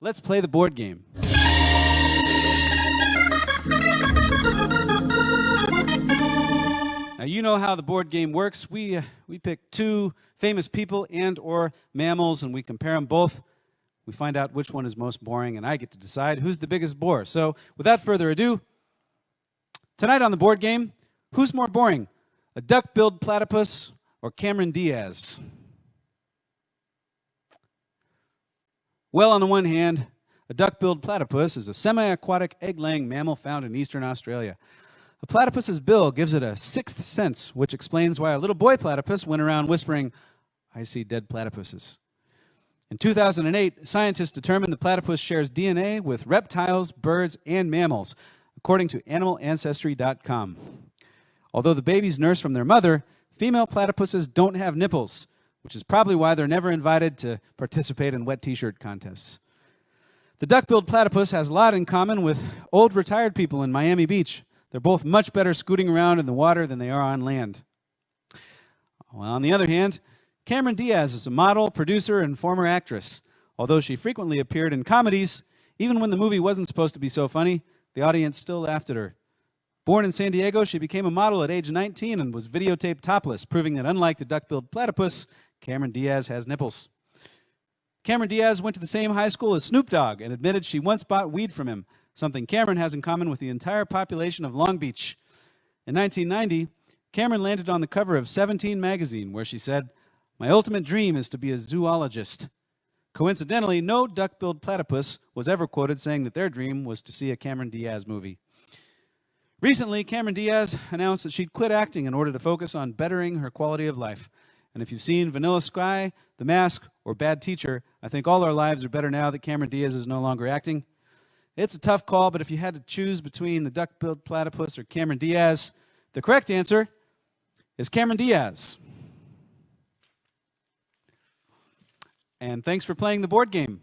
Let's play the board game. Now, you know how the board game works. We pick two famous people and or mammals, and we compare them both. We find out which one is most boring, and I get to decide who's the biggest bore. So, without further ado, tonight on the board game, who's more boring, a duck-billed platypus or Cameron Diaz? Well, on the one hand, a duck-billed platypus is a semi-aquatic egg-laying mammal found in eastern Australia. A platypus's bill gives it a sixth sense, which explains why a little boy platypus went around whispering, "I see dead platypuses." In 2008, scientists determined the platypus shares DNA with reptiles, birds, and mammals, according to animalancestry.com. Although the babies nurse from their mother, female platypuses don't have nipples, which is probably why they're never invited to participate in wet t-shirt contests. The duck-billed platypus has a lot in common with old retired people in Miami Beach. They're both much better scooting around in the water than they are on land. Well, on the other hand, Cameron Diaz is a model, producer, and former actress. Although she frequently appeared in comedies, even when the movie wasn't supposed to be so funny, the audience still laughed at her. Born in San Diego, she became a model at age 19 and was videotaped topless, proving that unlike the duck-billed platypus, Cameron Diaz has nipples. Cameron Diaz went to the same high school as Snoop Dogg and admitted she once bought weed from him, something Cameron has in common with the entire population of Long Beach. In 1990, Cameron landed on the cover of 17 magazine, where she said, "My ultimate dream is to be a zoologist." Coincidentally, no duck-billed platypus was ever quoted saying that their dream was to see a Cameron Diaz movie. Recently, Cameron Diaz announced that she'd quit acting in order to focus on bettering her quality of life. And if you've seen Vanilla Sky, The Mask, or Bad Teacher, I think all our lives are better now that Cameron Diaz is no longer acting. It's a tough call, but if you had to choose between the duck-billed platypus or Cameron Diaz, the correct answer is Cameron Diaz. And thanks for playing the board game.